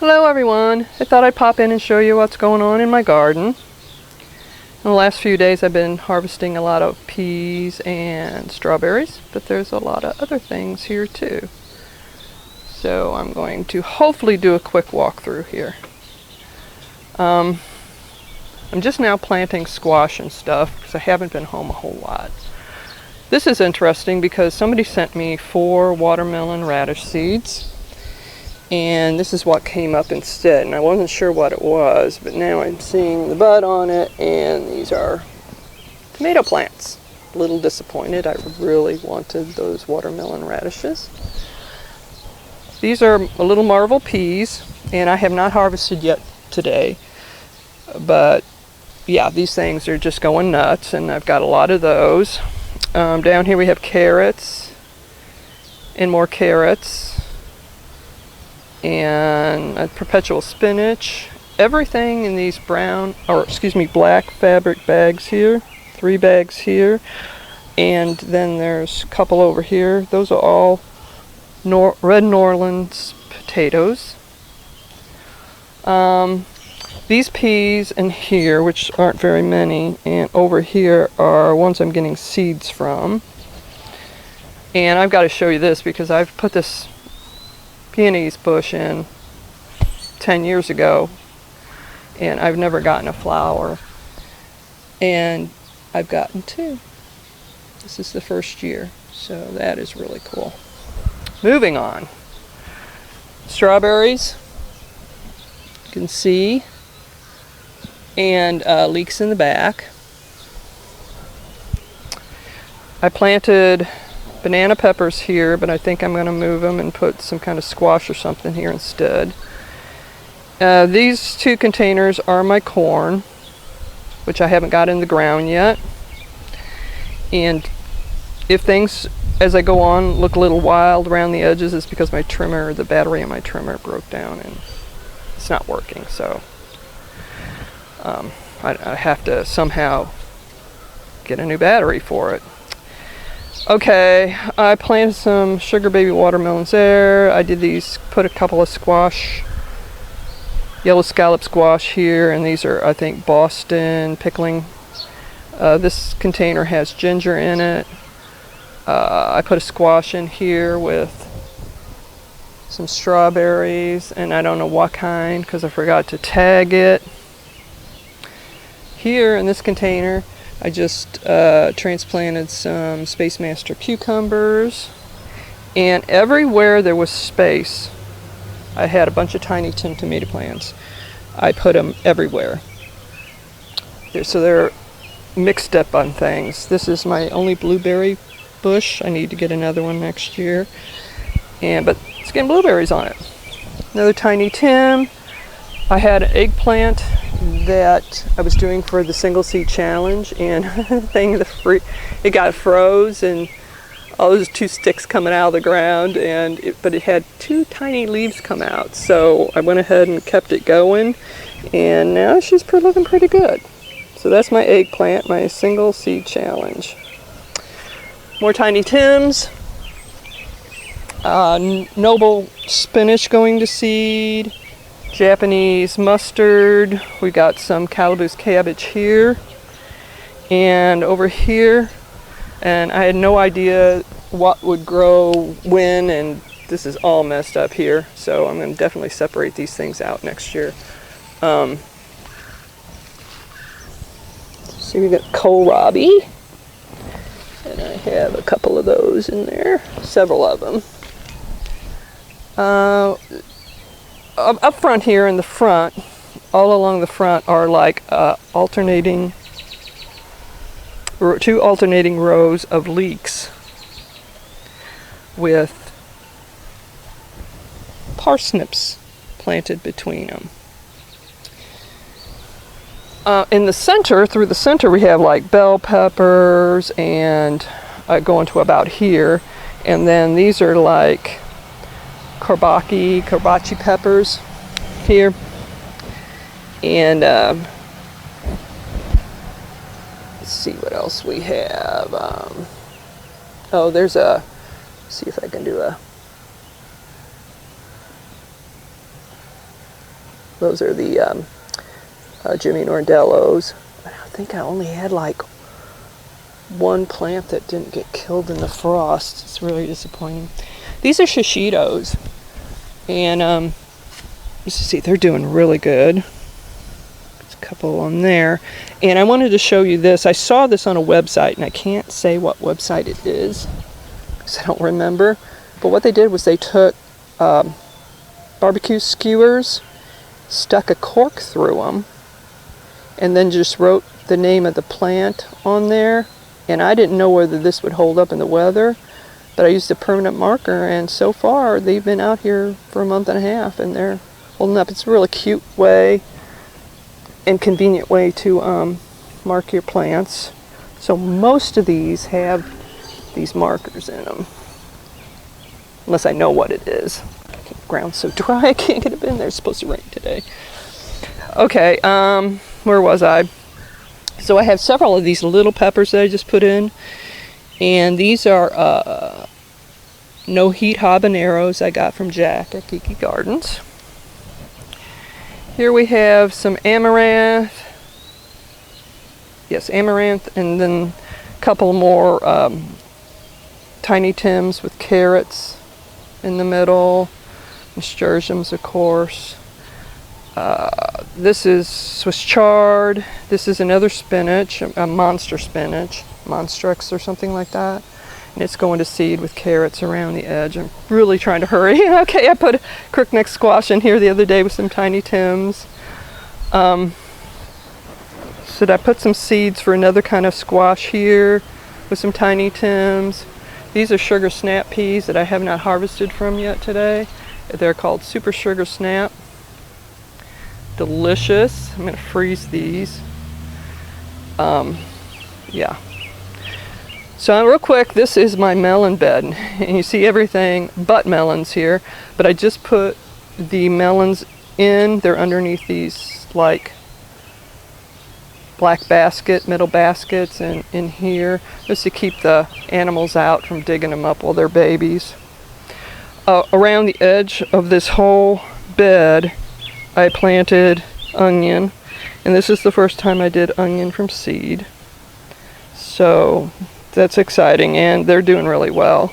Hello everyone, I thought I'd pop in and show you what's going on in my garden. In the last few days I've been harvesting a lot of peas and strawberries, but there's a lot of other things here too. So I'm going to hopefully do a quick walkthrough here. I'm just now planting squash and stuff because I haven't been home a whole lot. This is interesting because somebody sent me 4 watermelon radish seeds. And this is what came up instead, and I wasn't sure what it was, but now I'm seeing the bud on it, and these are tomato plants. A little disappointed. I really wanted those watermelon radishes. These are a little marvel peas, and I have not harvested yet today, but yeah, these things are just going nuts, and I've got a lot of those. Down here we have carrots, and more carrots. And a perpetual spinach. Everything in these black fabric bags here. 3 bags here. And then there's a couple over here. Those are all red Norlands potatoes. These peas in here, which aren't very many, and over here are ones I'm getting seeds from. And I've got to show you this because I've put this peonies bush in 10 years ago, and I've never gotten a flower, and I've gotten 2. This is the first year, so that is really cool. Moving on, strawberries, you can see, and leeks in the back. I planted banana peppers here, but I think I'm going to move them and put some kind of squash or something here instead. These 2 containers are my corn, which I haven't got in the ground yet. And if things, as I go on, look a little wild around the edges, it's because my trimmer, the battery in my trimmer broke down and it's not working. So I have to somehow get a new battery for it. Okay, I planted some sugar baby watermelons there. I did these, put a couple of squash, yellow scallop squash here, and these are, I think, Boston pickling. This container has ginger in it. I put a squash in here with some strawberries, and I don't know what kind because I forgot to tag it. Here in this container, I just transplanted some Space Master cucumbers, and everywhere there was space, I had a bunch of tiny Tim tomato plants. I put them everywhere. So they're mixed up on things. This is my only blueberry bush. I need to get another one next year, but it's getting blueberries on it. Another tiny Tim. I had an eggplant that I was doing for the single seed challenge, and it got froze, and all those 2 sticks coming out of the ground, but it had 2 tiny leaves come out, so I went ahead and kept it going, and now she's looking pretty good. So that's my eggplant, my single seed challenge. More tiny Tims. Noble spinach going to seed. Japanese mustard. We got some calabash cabbage here and over here, and I had no idea what would grow when, and this is all messed up here, so I'm going to definitely separate these things out next year. See, we got kohlrabi, and I have a couple of those in there, several of them. Up front here in the front, all along the front are like 2 alternating rows of leeks with parsnips planted between them. In the center, through the center, we have like bell peppers and going to about here, and then these are like Karbachi peppers here, and let's see what else we have. There's see if I can do Those are the Jimmy Nordellos. I think I only had like one plant that didn't get killed in the frost. It's really disappointing. These are shishitos, and let's see, they're doing really good. There's a couple on there, and I wanted to show you this. I saw this on a website, and I can't say what website it is because I don't remember. But what they did was they took barbecue skewers, stuck a cork through them, and then just wrote the name of the plant on there. And I didn't know whether this would hold up in the weather, but I used a permanent marker, and so far they've been out here for a month and a half, and they're holding up. It's a really cute way and convenient way to mark your plants. So most of these have these markers in them, unless I know what it is. The ground's so dry I can't get it in there. It's supposed to rain today. Okay, where was I? So I have several of these little peppers that I just put in, and these are no heat habaneros I got from Jack at Geeky Gardens. Here we have some amaranth. Yes, amaranth, and then a couple more Tiny Tims with carrots in the middle, nasturtiums, of course. This is Swiss chard. This is another spinach, a monster spinach, Monstrux or something like that. And it's going to seed with carrots around the edge. I'm really trying to hurry. Okay, I put a crookneck squash in here the other day with some Tiny Tims. So I put some seeds for another kind of squash here with some Tiny Tims. These are sugar snap peas that I have not harvested from yet today. They're called Super Sugar Snap. Delicious. I'm going to freeze these. Yeah. So real quick, this is my melon bed, and you see everything but melons here, but I just put the melons in. They're underneath these like black basket, metal baskets, and in here, just to keep the animals out from digging them up while they're babies. Around the edge of this whole bed, I planted onion, and this is the first time I did onion from seed. So that's exciting, and they're doing really well.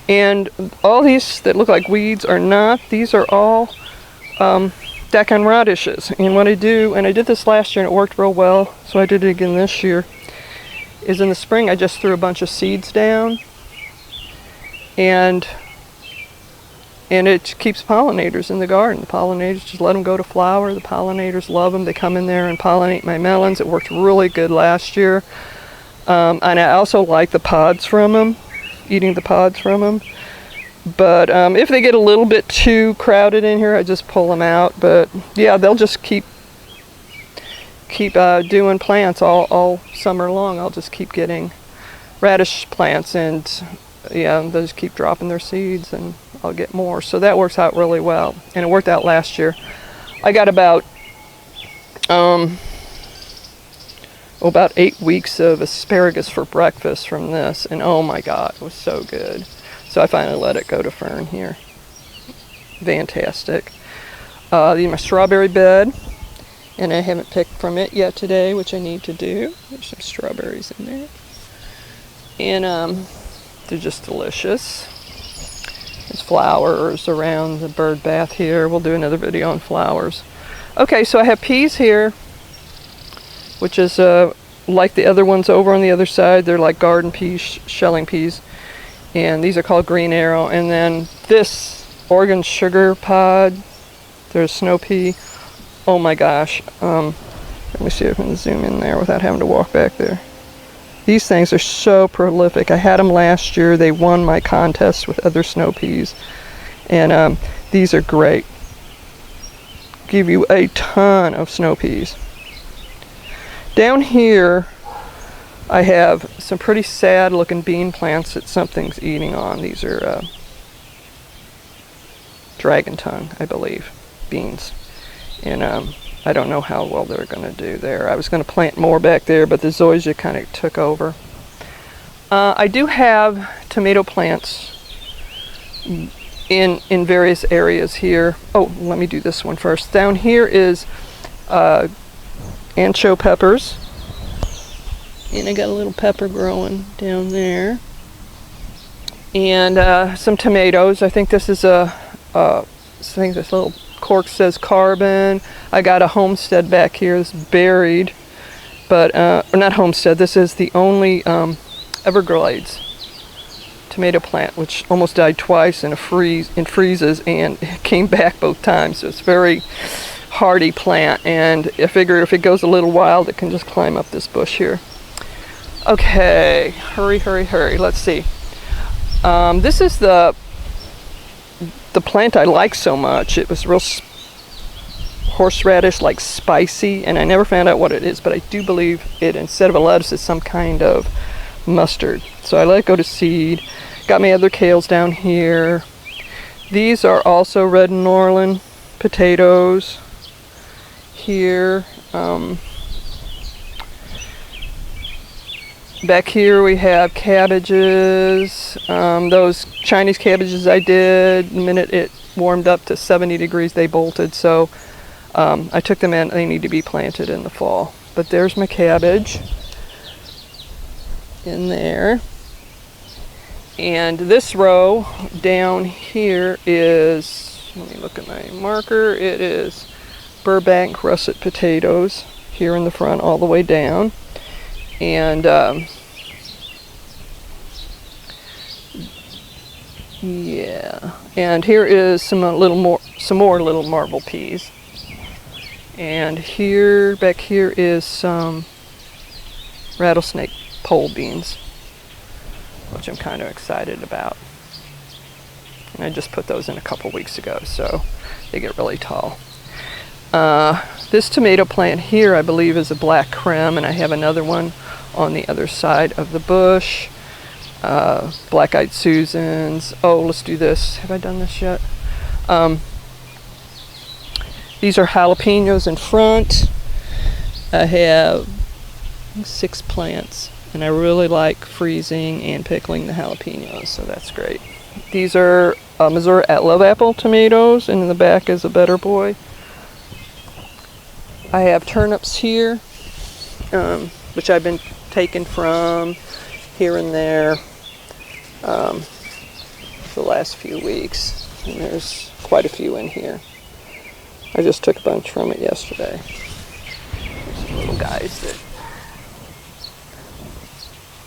And all these that look like weeds are not. These are all daikon radishes. And what I do, and I did this last year and it worked real well, so I did it again this year, is in the spring I just threw a bunch of seeds down, and it keeps pollinators in the garden. The pollinators, just let them go to flower. The pollinators love them. They come in there and pollinate my melons. It worked really good last year. And I also like the pods from them, eating the pods from them. But if they get a little bit too crowded in here, I just pull them out. But yeah, they'll just keep doing plants all summer long. I'll just keep getting radish plants, and yeah, they'll just keep dropping their seeds, and I'll get more. So that works out really well, and it worked out last year. I got about 8 weeks of asparagus for breakfast from this, and oh my god, it was so good. So I finally let it go to fern here. Fantastic. My strawberry bed, and I haven't picked from it yet today, which I need to do. There's some strawberries in there, and they're just delicious. There's flowers around the bird bath here. We'll do another video on flowers. Okay, so I have peas here, which is like the other ones over on the other side. They're like garden peas, shelling peas. And these are called Green Arrow. And then this Oregon sugar pod, there's snow pea. Oh my gosh. Let me see if I can zoom in there without having to walk back there. These things are so prolific. I had them last year. They won my contest with other snow peas. And these are great. Give you a ton of snow peas. Down here, I have some pretty sad looking bean plants that something's eating on. These are dragon tongue, I believe, beans. And I don't know how well they're going to do there. I was going to plant more back there, but the zoysia kind of took over. I do have tomato plants in various areas here. Oh, let me do this one first. Down here is ancho peppers. And I got a little pepper growing down there. And some tomatoes. I think this is I think this little cork says carbon. I got a homestead back here. It's buried. But, or not homestead, this is the only Everglades tomato plant, which almost died twice in freezes, and it came back both times. So it's a very hardy plant, and I figure if it goes a little wild, it can just climb up this bush here. Okay, hurry, hurry, hurry. Let's see. This is the plant I like so much. It was real horseradish, like spicy, and I never found out what it is, but I do believe it, instead of a lettuce, is some kind of mustard. So I let it go to seed. Got my other kales down here. These are also red Norland potatoes here. Back here we have cabbages. Those Chinese cabbages I did, the minute it warmed up to 70 degrees, they bolted. So I took them in. They need to be planted in the fall. But there's my cabbage in there. And this row down here is, let me look at my marker, it is Burbank russet potatoes here in the front all the way down. And yeah, and here is some more little marble peas. And here, back here is some rattlesnake pole beans, which I'm kind of excited about. And I just put those in a couple weeks ago, so they get really tall. This tomato plant here, I believe, is a black creme, and I have another one on the other side of the bush. Black-eyed Susans. Oh, let's do this. Have I done this yet? These are jalapenos in front. I have 6 plants, and I really like freezing and pickling the jalapenos, so that's great. These are Missouri Love Apple tomatoes, and in the back is a Better Boy. I have turnips here, which I've been taking from here and there the last few weeks, and there's quite a few in here. I just took a bunch from it yesterday. There's some little guys that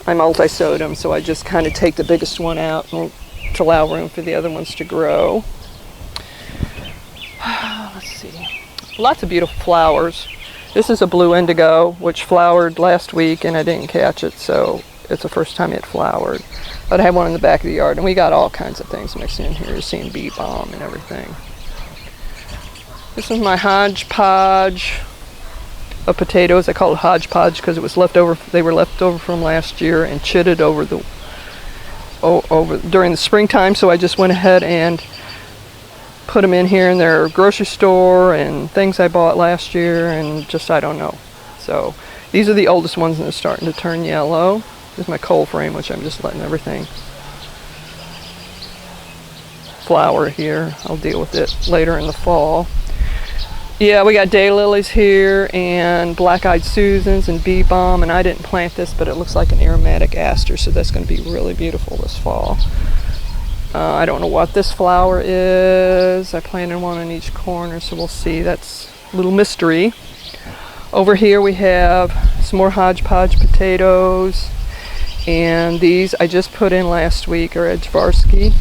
I multi-sowed them, so I just kind of take the biggest one out to allow room for the other ones to grow. Let's see. Lots of beautiful flowers. This is a blue indigo, which flowered last week, and I didn't catch it, so it's the first time it flowered. But I have one in the back of the yard, and we got all kinds of things mixed in here. You're seeing bee balm and everything. This is my hodgepodge of potatoes. I call it hodgepodge because it was left over. They were left over from last year and chitted over during the springtime. So I just went ahead and put them in here in their grocery store and things I bought last year, and just, I don't know. So these are the oldest ones, and they're starting to turn yellow. This is my cold frame, which I'm just letting everything flower here. I'll deal with it later in the fall. Yeah, we got daylilies here and black-eyed Susans and bee balm, and I didn't plant this, but it looks like an aromatic aster, so that's going to be really beautiful this fall. I don't know what this flower is. I planted one in each corner, so we'll see. That's a little mystery. Over here we have some more hodgepodge potatoes, and these I just put in last week are Edgevarsky.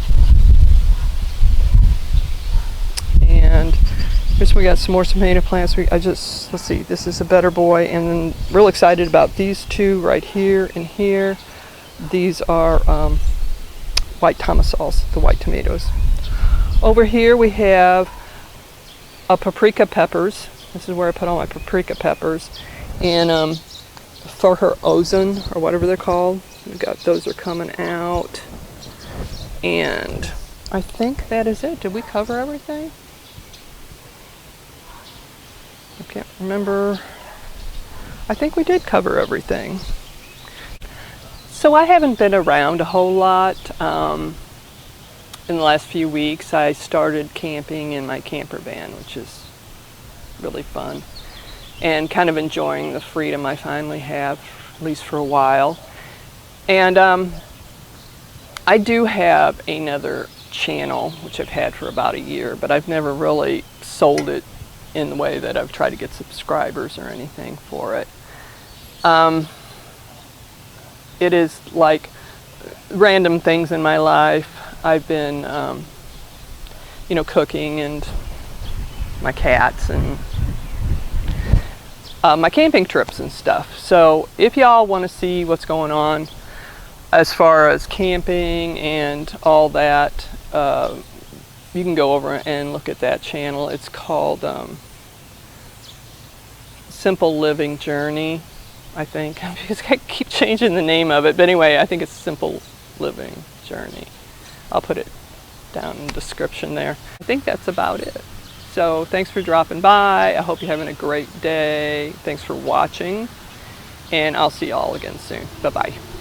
And here's we got some more tomato plants. Let's see, this is a Better Boy, and then real excited about these two right here and here. These are white tomasols, the white tomatoes. Over here we have a paprika peppers. This is where I put all my paprika peppers. And for her ozone, or whatever they're called, we've got those are coming out. And I think that is it. Did we cover everything? I can't remember. I think we did cover everything. So I haven't been around a whole lot. in the last few weeks I started camping in my camper van, which is really fun, and kind of enjoying the freedom I finally have, at least for a while. And I do have another channel, which I've had for about a year, but I've never really sold it in the way that I've tried to get subscribers or anything for it. It is like random things in my life. I've been, cooking, and my cats, and my camping trips and stuff. So if y'all want to see what's going on as far as camping and all that, you can go over and look at that channel. It's called Simple Living Journey, I think, because I keep changing the name of it. But anyway, I think it's Simple Living Journey. I'll put it down in the description there. I think that's about it. So thanks for dropping by. I hope you're having a great day. Thanks for watching, and I'll see y'all again soon. Bye-bye.